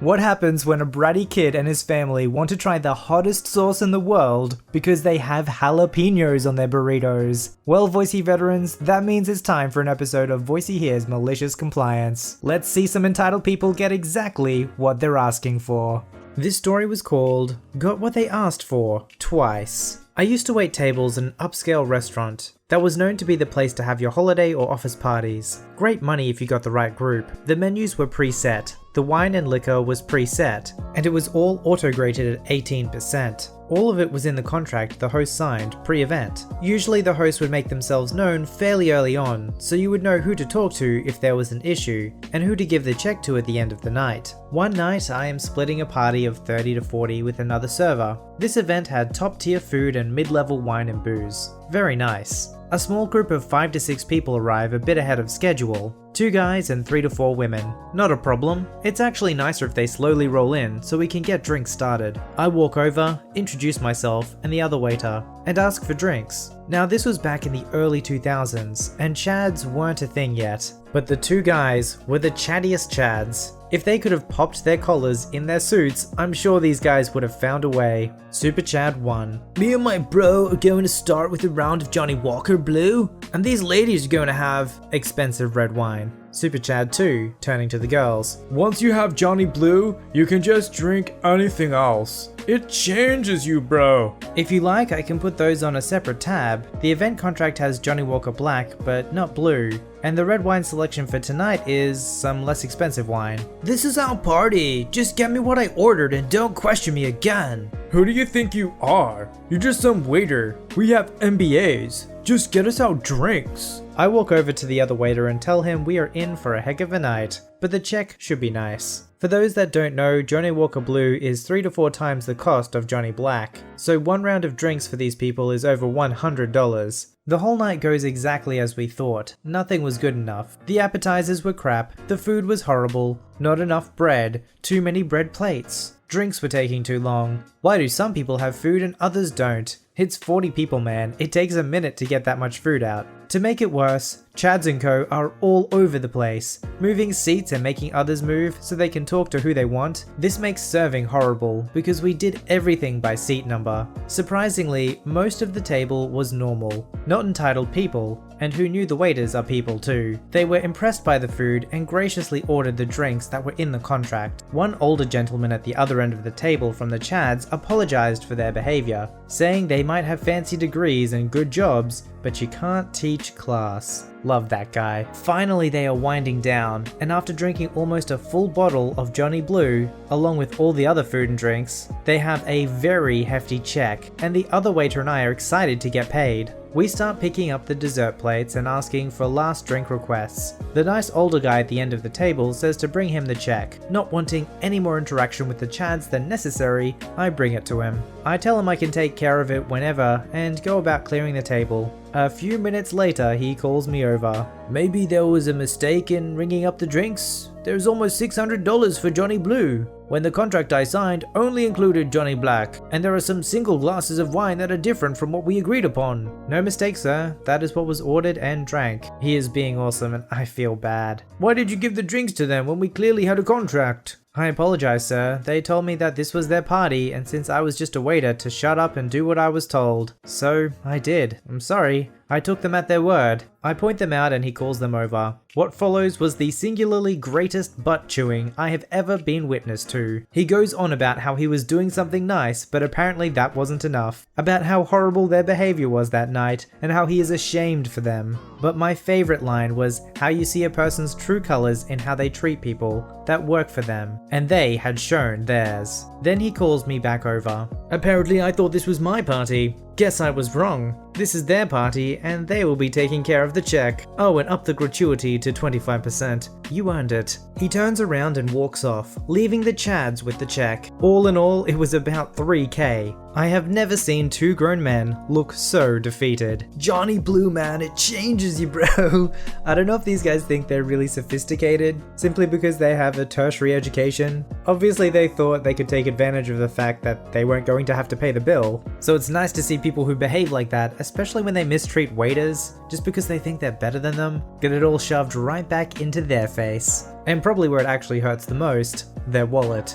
What happens when a bratty kid and his family want to try the hottest sauce in the world because they have jalapenos on their burritos? Well, Voicey Veterans, that means it's time for an episode of VoiceyHere's Malicious Compliance. Let's see some entitled people get exactly what they're asking for. This story was called Got What They Asked For Twice. I used to wait tables in an upscale restaurant that was known to be the place to have your holiday or office parties. Great money if you got the right group. The menus were preset, the wine and liquor was preset, and it was all auto-graded at 18%. All of it was in the contract the host signed pre-event. Usually the host would make themselves known fairly early on, so you would know who to talk to if there was an issue, and who to give the check to at the end of the night. One night I am splitting a party of 30 to 40 with another server. This event had top tier food and mid-level wine and booze. Very nice. A small group of 5 to 6 people arrive a bit ahead of schedule. 2 guys and 3 to 4 women. Not a problem. It's actually nicer if they slowly roll in so we can get drinks started. I walk over, introduce myself and the other waiter, and ask for drinks. Now this was back in the early 2000s, and chads weren't a thing yet. But the 2 guys were the chattiest chads. If they could have popped their collars in their suits, I'm sure these guys would have found a way. Super Chad 1. Me and my bro are going to start with a round of Johnny Walker Blue, and these ladies are going to have expensive red wine. Super Chad 2, turning to the girls. Once you have Johnny Blue, you can just drink anything else. It changes you, bro. If you like, I can put those on a separate tab. The event contract has Johnny Walker Black, but not blue. And the red wine selection for tonight is some less expensive wine. This is our party. Just get me what I ordered and don't question me again. Who do you think you are? You're just some waiter. We have MBAs. Just get us our drinks. I walk over to the other waiter and tell him we are in for a heck of a night, but the check should be nice. For those that don't know, Johnny Walker Blue is 3 to 4 times the cost of Johnny Black, so one round of drinks for these people is over $100. The whole night goes exactly as we thought. Nothing was good enough. The appetizers were crap, the food was horrible, not enough bread, too many bread plates. Drinks were taking too long. Why do some people have food and others don't? It's 40 people, man. It takes a minute to get that much food out. To make it worse, Chads and Co are all over the place, moving seats and making others move so they can talk to who they want. This makes serving horrible because we did everything by seat number. Surprisingly, most of the table was normal, not entitled people, and who knew the waiters are people too. They were impressed by the food and graciously ordered the drinks that were in the contract. One older gentleman at the other end of the table from the Chads apologized for their behavior, saying they might have fancy degrees and good jobs, but you can't teach class. Love that guy. Finally they are winding down, and after drinking almost a full bottle of Johnny Blue, along with all the other food and drinks, they have a very hefty check, and the other waiter and I are excited to get paid. We start picking up the dessert plates and asking for last drink requests. The nice older guy at the end of the table says to bring him the check. Not wanting any more interaction with the Chads than necessary, I bring it to him. I tell him I can take care of it whenever and go about clearing the table. A few minutes later, he calls me over. Maybe there was a mistake in ringing up the drinks. There's almost $600 for Johnny Blue, when the contract I signed only included Johnny Black, and there are some single glasses of wine that are different from what we agreed upon. No mistake, sir. That is what was ordered and drank. He is being awesome and I feel bad. Why did you give the drinks to them when we clearly had a contract? I apologize, sir. They told me that this was their party, and since I was just a waiter, to shut up and do what I was told. So I did. I'm sorry. I took them at their word. I point them out and he calls them over. What follows was the singularly greatest butt chewing I have ever been witness to. He goes on about how he was doing something nice, but apparently that wasn't enough. About how horrible their behavior was that night, and how he is ashamed for them. But my favorite line was how you see a person's true colors in how they treat people that work for them, and they had shown theirs. Then he calls me back over. Apparently I thought this was my party. Guess I was wrong. This is their party and they will be taking care of the check. Oh, and up the gratuity to 25%. You earned it. He turns around and walks off, leaving the Chads with the check. All in all, it was about $3K. I have never seen two grown men look so defeated. Johnny Blue Man, it changes you, bro. I don't know if these guys think they're really sophisticated, simply because they have a tertiary education. Obviously they thought they could take advantage of the fact that they weren't going to have to pay the bill. So it's nice to see people who behave like that, especially when they mistreat waiters, just because they think they're better than them, get it all shoved right back into their face. And probably where it actually hurts the most, their wallet.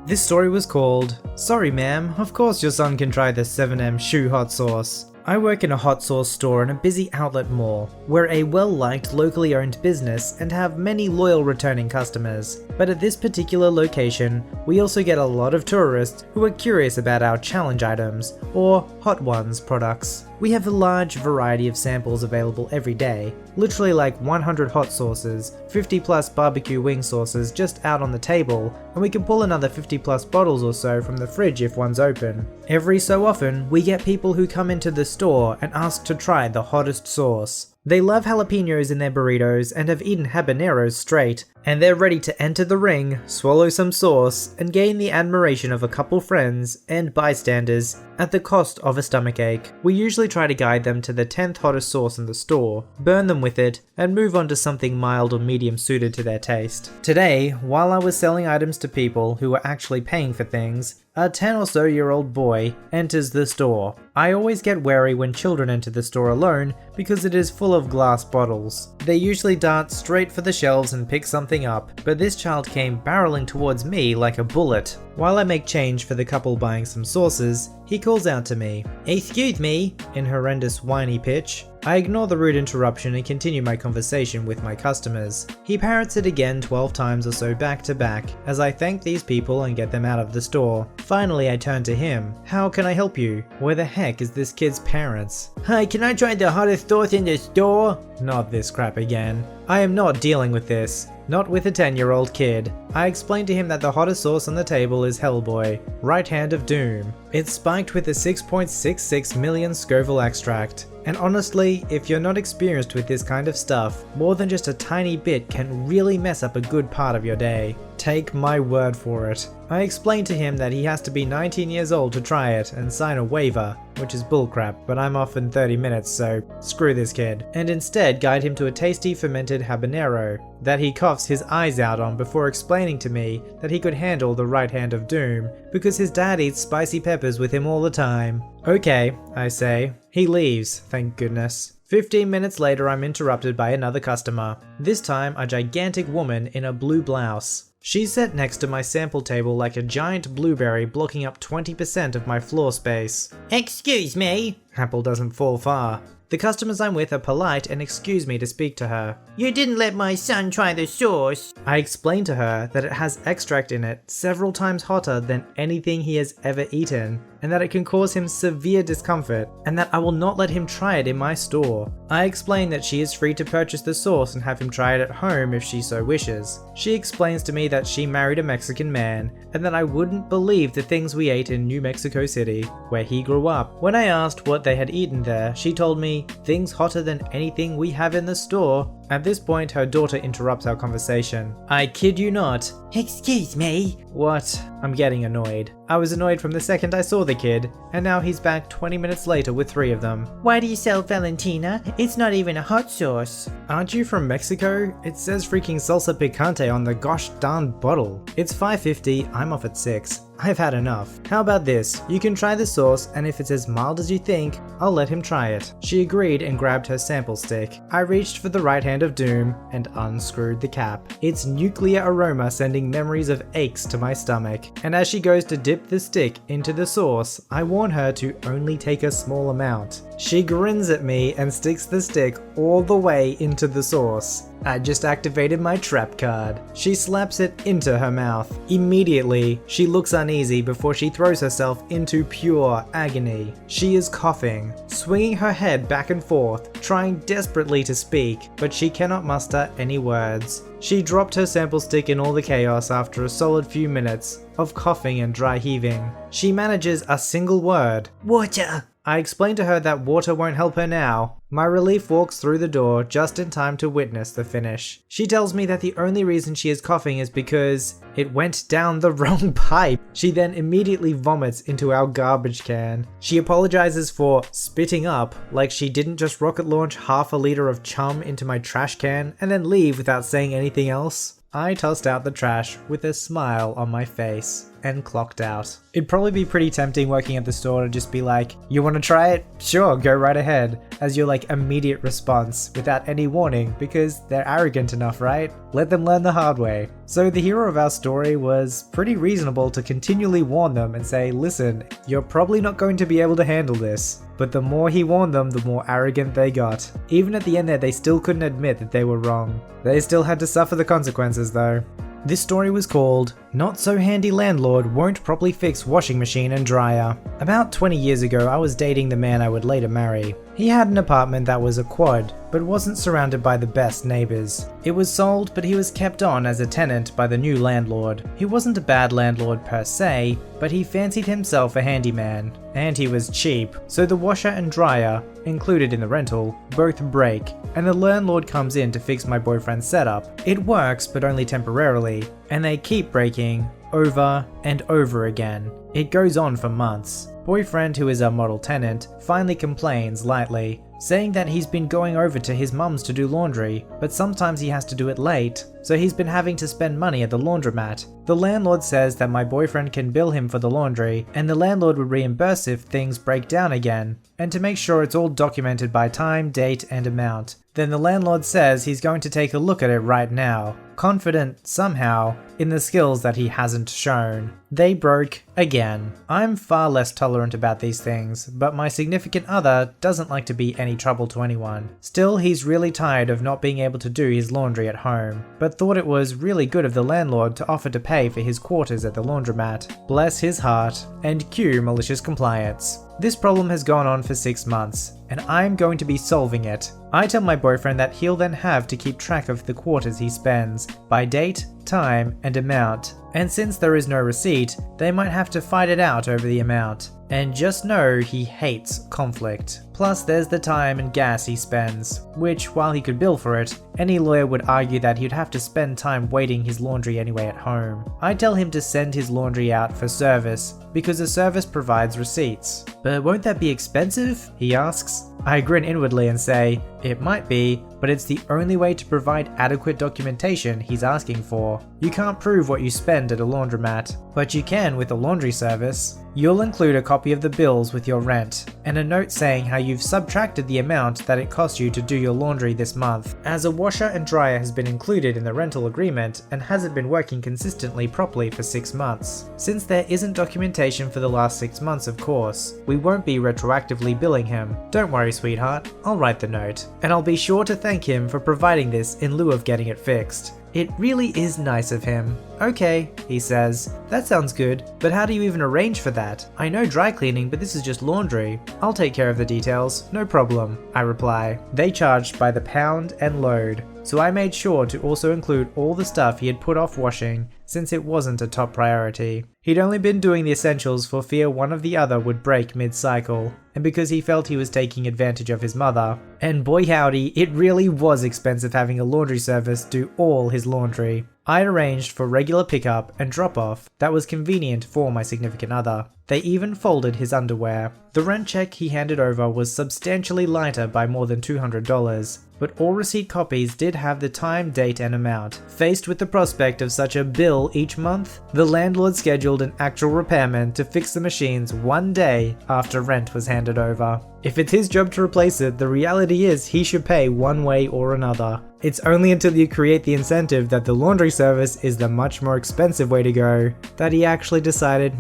This story was called, "Sorry ma'am, of course your son can try the 7M shoe hot sauce." I work in a hot sauce store in a busy outlet mall. We're a well-liked locally owned business and have many loyal returning customers. But at this particular location, we also get a lot of tourists who are curious about our challenge items, or Hot Ones products. We have a large variety of samples available every day, literally like 100 hot sauces, 50 plus barbecue wing sauces just out on the table, and we can pull another 50 plus bottles or so from the fridge if one's open. Every so often, we get people who come into the store and ask to try the hottest sauce. They love jalapenos in their burritos and have eaten habaneros straight, and they're ready to enter the ring, swallow some sauce, and gain the admiration of a couple friends and bystanders at the cost of a stomachache. We usually try to guide them to the 10th hottest sauce in the store, burn them with it, and move on to something mild or medium suited to their taste. Today, while I was selling items to people who were actually paying for things, a 10 or so year old boy enters the store. I always get wary when children enter the store alone because it is full of glass bottles. They usually dart straight for the shelves and pick something up, but this child came barreling towards me like a bullet. While I make change for the couple buying some sauces, he calls out to me, "Excuse me," in horrendous whiny pitch. I ignore the rude interruption and continue my conversation with my customers. He parrots it again 12 times or so back to back as I thank these people and get them out of the store. Finally I turn to him. "How can I help you? Where the heck is this kid's parents?" "Hi, can I try the hottest sauce in the store?" Not this crap again. I am not dealing with this. Not with a 10-year-old kid. I explained to him that the hottest sauce on the table is Hellboy, right hand of doom. It's spiked with a 6.66 million Scoville extract. And honestly, if you're not experienced with this kind of stuff, more than just a tiny bit can really mess up a good part of your day. Take my word for it. I explained to him that he has to be 19 years old to try it and sign a waiver, which is bullcrap, but I'm off in 30 minutes, so screw this kid. And instead guide him to a tasty fermented habanero that he coughs his eyes out on before explaining to me that he could handle the right hand of doom because his dad eats spicy peppers with him all the time. "Okay," I say. He leaves, thank goodness. 15 minutes later I'm interrupted by another customer, this time a gigantic woman in a blue blouse. She's sat next to my sample table like a giant blueberry blocking up 20% of my floor space. "Excuse me." Apple doesn't fall far. The customers I'm with are polite and excuse me to speak to her. "You didn't let my son try the sauce." I explain to her that it has extract in it several times hotter than anything he has ever eaten, and that it can cause him severe discomfort, and that I will not let him try it in my store. I explain that she is free to purchase the sauce and have him try it at home if she so wishes. She explains to me that she married a Mexican man, and that I wouldn't believe the things we ate in New Mexico City, where he grew up. When I asked what they had eaten there, she told me, "Things hotter than anything we have in the store." At this point, her daughter interrupts our conversation. I kid you not. "Excuse me." What? I'm getting annoyed. I was annoyed from the second I saw the kid, and now he's back 20 minutes later with 3 of them. "Why do you sell Valentina? It's not even a hot sauce." Aren't you from Mexico? It says freaking salsa picante on the gosh darn bottle. It's 5:50, I'm off at 6. I've had enough. How about this? You can try the sauce, and if it's as mild as you think, I'll let him try it. She agreed and grabbed her sample stick. I reached for the right hand of doom and unscrewed the cap. Its nuclear aroma sending memories of aches to my stomach. And as she goes to dip the stick into the sauce, I warn her to only take a small amount. She grins at me and sticks the stick all the way into the sauce. I just activated my trap card. She slaps it into her mouth. Immediately, she looks uneasy before she throws herself into pure agony. She is coughing, swinging her head back and forth, trying desperately to speak, but she cannot muster any words. She dropped her sample stick in all the chaos after a solid few minutes of coughing and dry heaving. She manages a single word. "Water." I explain to her that water won't help her now. My relief walks through the door just in time to witness the finish. She tells me that the only reason she is coughing is because it went down the wrong pipe. She then immediately vomits into our garbage can. She apologizes for spitting up, like she didn't just rocket launch half a liter of chum into my trash can and then leave without saying anything else. I tossed out the trash with a smile on my face and clocked out. It'd probably be pretty tempting working at the store to just be like, you want to try it? Sure, go right ahead, as your immediate response without any warning because they're arrogant enough, right? Let them learn the hard way. So the hero of our story was pretty reasonable to continually warn them and say, listen, you're probably not going to be able to handle this. But the more he warned them, the more arrogant they got. Even at the end there, they still couldn't admit that they were wrong. They still had to suffer the consequences though. This story was called Not So Handy Landlord Won't Properly Fix Washing Machine and Dryer. About 20 years ago, I was dating the man I would later marry. He had an apartment that was a quad, but wasn't surrounded by the best neighbors. It was sold, but he was kept on as a tenant by the new landlord. He wasn't a bad landlord per se, but he fancied himself a handyman, and he was cheap, so the washer and dryer, included in the rental, both break, and the landlord comes in to fix my boyfriend's setup. It works, but only temporarily, and they keep breaking over and over again. It goes on for months. Boyfriend, who is our model tenant, finally complains lightly, saying that he's been going over to his mum's to do laundry, but sometimes he has to do it late, so he's been having to spend money at the laundromat. The landlord says that my boyfriend can bill him for the laundry, and the landlord would reimburse if things break down again, and to make sure it's all documented by time, date, and amount. Then the landlord says he's going to take a look at it right now, confident, somehow, in the skills that he hasn't shown. They broke again. I'm far less tolerant about these things, but my significant other doesn't like to be any trouble to anyone. Still, he's really tired of not being able to do his laundry at home, but thought it was really good of the landlord to offer to pay for his quarters at the laundromat. Bless his heart, and cue malicious compliance. This problem has gone on for 6 months, and I'm going to be solving it. I tell my boyfriend that he'll then have to keep track of the quarters he spends, by date, time, and amount. And since there is no receipt, they might have to fight it out over the amount. And just know he hates conflict. Plus there's the time and gas he spends, which, while he could bill for it, any lawyer would argue that he'd have to spend time waiting his laundry anyway at home. I tell him to send his laundry out for service, because the service provides receipts. But won't that be expensive? He asks. I grin inwardly and say, it might be, but it's the only way to provide adequate documentation he's asking for. You can't prove what you spend at a laundromat, but you can with a laundry service. You'll include a copy of the bills with your rent, and a note saying how you've subtracted the amount that it cost you to do your laundry this month. As a washer and dryer has been included in the rental agreement and hasn't been working consistently properly for 6 months. Since there isn't documentation for the last 6 months, of course, we won't be retroactively billing him. Don't worry, sweetheart, I'll write the note, and I'll be sure to thank him for providing this in lieu of getting it fixed. It really is nice of him. Okay, he says, that sounds good, but how do you even arrange for that? I know dry cleaning, but this is just laundry. I'll take care of the details, no problem, I reply. They charged by the pound and load, so I made sure to also include all the stuff he had put off washing, since it wasn't a top priority. He'd only been doing the essentials for fear one of the other would break mid-cycle, and because he felt he was taking advantage of his mother. And boy howdy, it really was expensive having a laundry service do all his laundry. I arranged for regular pickup and drop-off that was convenient for my significant other. They even folded his underwear. The rent check he handed over was substantially lighter by more than $200, but all receipt copies did have the time, date, and amount. Faced with the prospect of such a bill each month, the landlord scheduled an actual repairman to fix the machines 1 day after rent was handed over. If it's his job to replace it, the reality is he should pay one way or another. It's only until you create the incentive that the laundry service is the much more expensive way to go that he actually decided,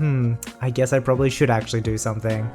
I guess I probably should actually do something.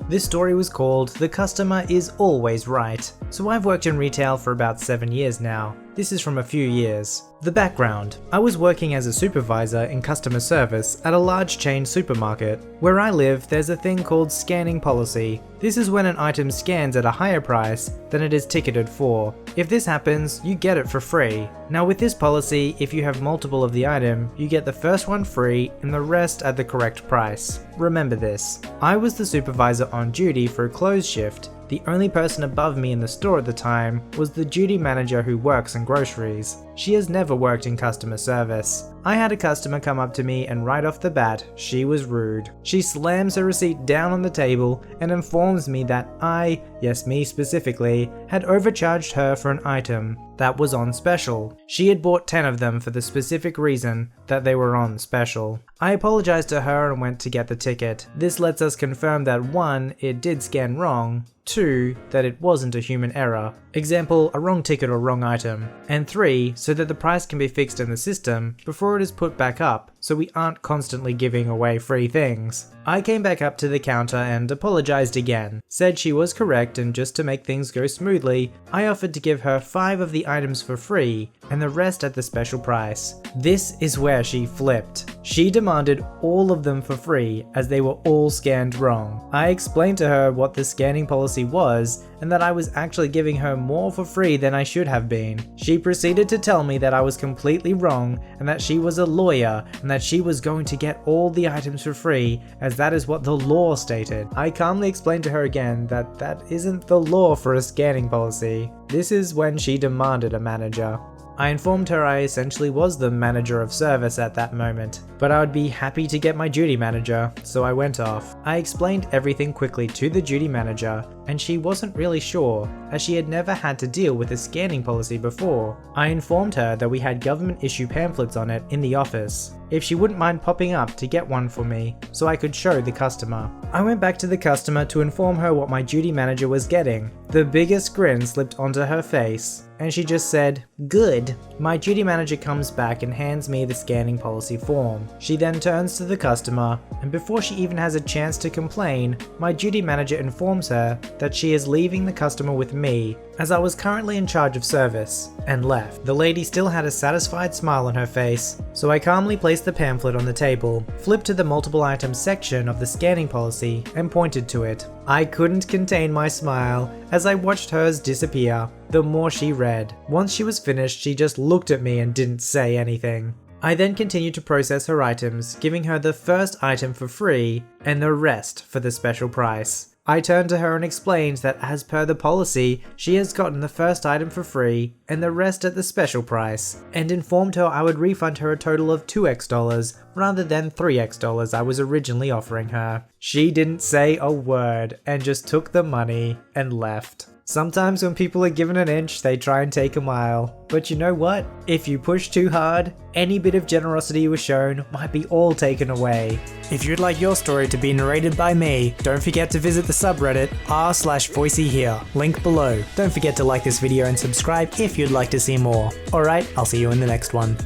This story was called The Customer Is Always Right. So I've worked in retail for about 7 years now. This is from a few years. The background. I was working as a supervisor in customer service at a large chain supermarket. Where I live, there's a thing called scanning policy. This is when an item scans at a higher price than it is ticketed for. If this happens, you get it for free. Now with this policy, if you have multiple of the item, you get the first one free and the rest at the correct price. Remember this. I was the supervisor on duty for a close shift. The only person above me in the store at the time was the duty manager who works in groceries. She has never worked in customer service. I had a customer come up to me and right off the bat, she was rude. She slams her receipt down on the table and informs me that I, yes me specifically, had overcharged her for an item that was on special. She had bought 10 of them for the specific reason that they were on special. I apologized to her and went to get the ticket. This lets us confirm that 1, it did scan wrong, 2, that it wasn't a human error, example, a wrong ticket or wrong item, and 3, so that the price can be fixed in the system before it is put back up, so we aren't constantly giving away free things. I came back up to the counter and apologized again, said she was correct, and just to make things go smoothly, I offered to give her 5 of the items for free and the rest at the special price. This is where she flipped. She demanded all of them for free as they were all scanned wrong. I explained to her what the scanning policy was and that I was actually giving her more for free than I should have been. She proceeded to tell me that I was completely wrong and that she was a lawyer and that she was going to get all the items for free as that is what the law stated. I calmly explained to her again that that isn't the law for a scanning policy. This is when she demanded a manager. I informed her I essentially was the manager of service at that moment, but I would be happy to get my duty manager, so I went off. I explained everything quickly to the duty manager, and she wasn't really sure, as she had never had to deal with a scanning policy before. I informed her that we had government issue pamphlets on it in the office, if she wouldn't mind popping up to get one for me, so I could show the customer. I went back to the customer to inform her what my duty manager was getting. The biggest grin slipped onto her face, and she just said, "Good." My duty manager comes back and hands me the scanning policy form. She then turns to the customer, and before she even has a chance to complain, my duty manager informs her that she is leaving the customer with me, as I was currently in charge of service, and left. The lady still had a satisfied smile on her face, so I calmly placed the pamphlet on the table, flipped to the multiple items section of the scanning policy, and pointed to it. I couldn't contain my smile as I watched hers disappear the more she read. Once she was finished, she just looked at me and didn't say anything. I then continued to process her items, giving her the first item for free and the rest for the special price. I turned to her and explained that as per the policy, she has gotten the first item for free and the rest at the special price, and informed her I would refund her a total of $2x rather than $3x I was originally offering her. She didn't say a word and just took the money and left. Sometimes when people are given an inch, they try and take a mile. But you know what? If you push too hard, any bit of generosity you were shown might be all taken away. If you'd like your story to be narrated by me, don't forget to visit the subreddit r/VoiceyHere, link below. Don't forget to like this video and subscribe if you'd like to see more. Alright, I'll see you in the next one.